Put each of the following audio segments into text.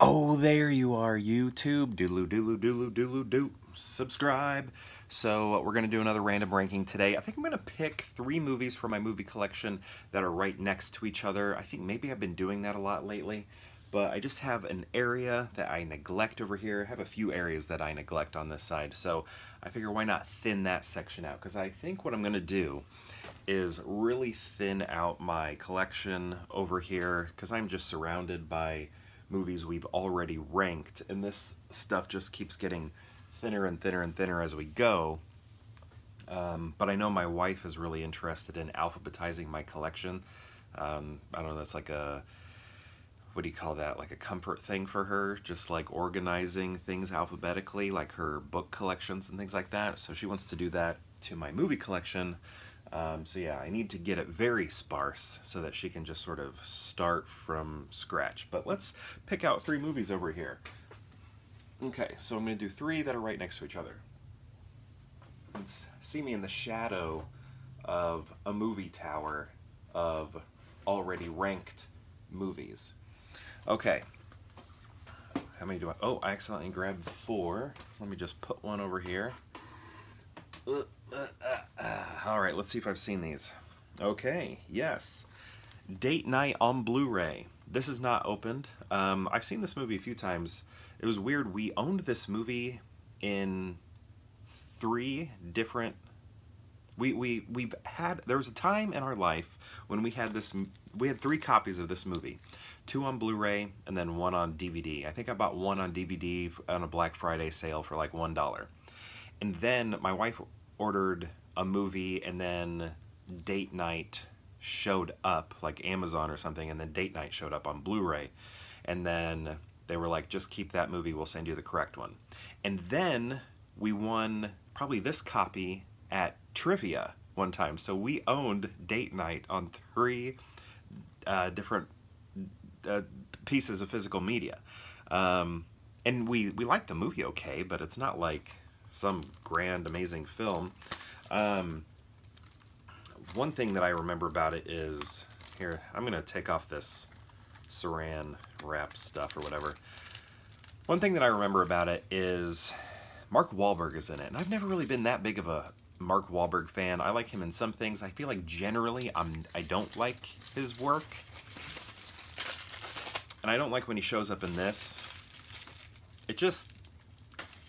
Oh, there you are, YouTube. Doodaloo, doodaloo, doodaloo, doodaloo, doo. Subscribe. So we're going to do another random ranking today. I think I'm going to pick 3 movies from my movie collection that are right next to each other. I think maybe I've been doing that a lot lately. But I just have an area that I neglect over here. I have a few areas that I neglect on this side. So I figure why not thin that section out? Because I think what I'm going to do is really thin out my collection over here. Because I'm just surrounded by movies we've already ranked, and this stuff just keeps getting thinner and thinner and thinner as we go. But I know my wife is really interested in alphabetizing my collection. I don't know, that's like a, what do you call that, like a comfort thing for her, just like organizing things alphabetically, like her book collections and things like that. So she wants to do that to my movie collection. So yeah, I need to get it very sparse so that she can just sort of start from scratch. But let's pick out 3 movies over here. Okay, so I'm going to do 3 that are right next to each other. Let's see me in the shadow of a movie tower of already ranked movies. Okay. How many do I... Oh, I accidentally grabbed 4. Let me just put one over here. Alright, let's see if I've seen these. Okay, yes. Date Night on Blu-ray. This is not opened. I've seen this movie a few times. It was weird. We owned this movie in 3 different... We've had... There was a time in our life when we had this... We had 3 copies of this movie. 2 on Blu-ray and then 1 on DVD. I think I bought 1 on DVD on a Black Friday sale for like $1. And then my wife ordered a movie, and then Date Night showed up, like Amazon or something, and then Date Night showed up on Blu-ray. And then they were like, just keep that movie, we'll send you the correct one. And then we won probably this copy at trivia one time. So we owned Date Night on 3 different pieces of physical media. And we liked the movie okay, but it's not like some grand, amazing film. One thing that I remember about it is, here, I'm going to take off this saran wrap stuff or whatever. One thing that I remember about it is Mark Wahlberg is in it. And I've never really been that big of a Mark Wahlberg fan. I like him in some things. I feel like generally I don't like his work. And I don't like when he shows up in this. It just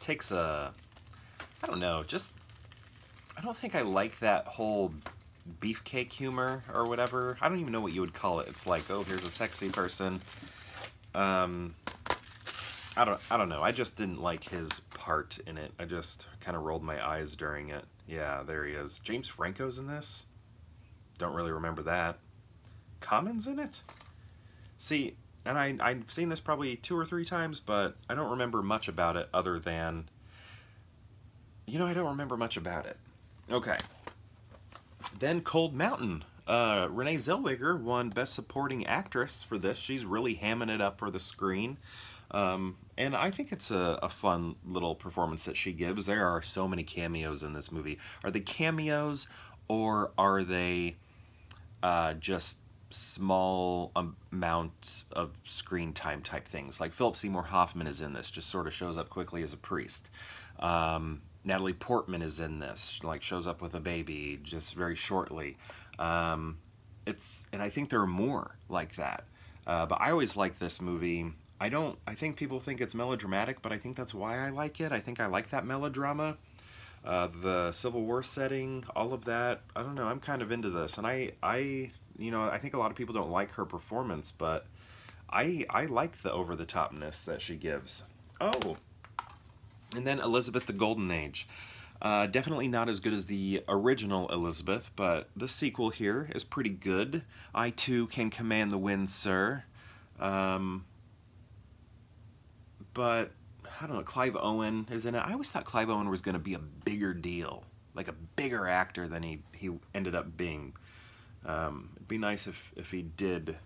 takes a... I don't know, just... I don't think I like that whole beefcake humor or whatever. I don't even know what you would call it. It's like, oh, here's a sexy person. I don't know. I just didn't like his part in it. I just kind of rolled my eyes during it. Yeah, there he is. James Franco's in this? Don't really remember that. Common's in it? See, and I've seen this probably 2 or 3 times, but I don't remember much about it other than... You know, I don't remember much about it. Okay. Then Cold Mountain. Renée Zellweger won Best Supporting Actress for this. She's really hamming it up for the screen. And I think it's a fun little performance that she gives. There are so many cameos in this movie. Are they cameos, or are they just small amount of screen time type things? Like Philip Seymour Hoffman is in this, just sort of shows up quickly as a priest. Natalie Portman is in this, like shows up with a baby just very shortly. And I think there are more like that. But I always like this movie. I think people think it's melodramatic, but I think that's why I like it. I think I like that melodrama. The Civil War setting, all of that. I don't know, I'm kind of into this. And you know, I think a lot of people don't like her performance, but I like the over-the-topness that she gives. Oh! And then Elizabeth the Golden Age. Definitely not as good as the original Elizabeth, but the sequel here is pretty good. I too can command the wind, sir. But, I don't know, Clive Owen is in it. I always thought Clive Owen was going to be a bigger deal, like a bigger actor than he ended up being. It'd be nice if he did,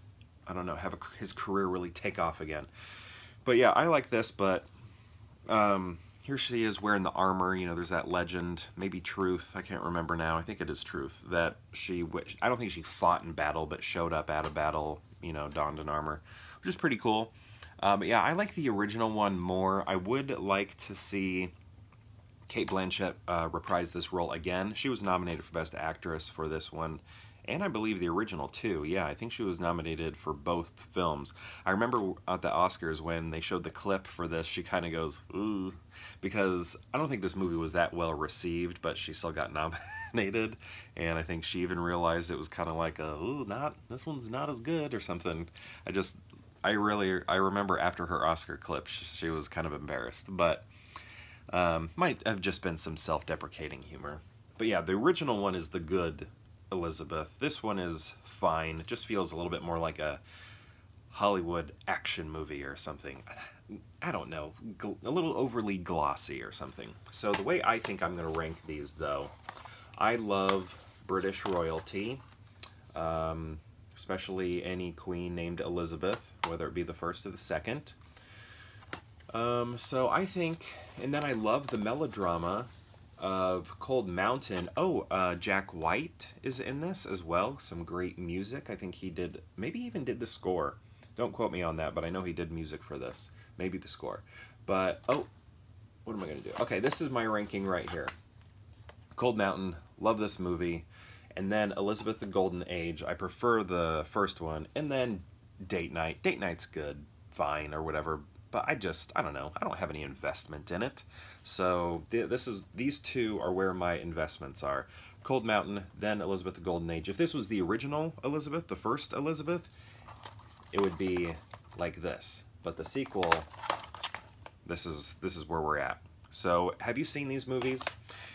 I don't know, have his career really take off again. But yeah, I like this, but... here she is wearing the armor. You know, there's that legend, maybe Truth, I can't remember now, I think it is Truth, that I don't think she fought in battle, but showed up at a battle, you know, donned an armor, which is pretty cool. But yeah, I like the original one more. I would like to see Cate Blanchett reprise this role again. She was nominated for Best Actress for this one, and I believe the original too. Yeah, I think she was nominated for both films. I remember at the Oscars when they showed the clip for this, she kind of goes, ooh, because I don't think this movie was that well received, but she still got nominated, and I think she even realized it was kind of like, ooh, this one's not as good or something. I remember after her Oscar clip, she was kind of embarrassed, but might have just been some self-deprecating humor. But yeah, the original one is the good Elizabeth. This one is fine. It just feels a little bit more like a Hollywood action movie or something. I don't know, a little overly glossy or something. So the way I think I'm going to rank these, though, I love British royalty, especially any queen named Elizabeth, whether it be the first or the second. So I think, and then I love the melodrama of Cold Mountain. Oh, Jack White is in this as well. Some great music. I think he did, maybe even did the score. Don't quote me on that, but I know he did music for this. Maybe the score. But, oh, what am I going to do? Okay, this is my ranking right here. Cold Mountain, love this movie. And then Elizabeth the Golden Age, I prefer the first one. And then Date Night. Date Night's good, fine, or whatever. But I don't know. I don't have any investment in it. So these two are where my investments are. Cold Mountain, then Elizabeth the Golden Age. If this was the original Elizabeth, the first Elizabeth, it would be like this. But the sequel, this is where we're at. So have you seen these movies?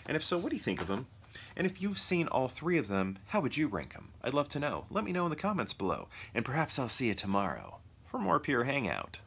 And if so, what do you think of them? And if you've seen all three of them, how would you rank them? I'd love to know. Let me know in the comments below. And perhaps I'll see you tomorrow for more Pure Hangout.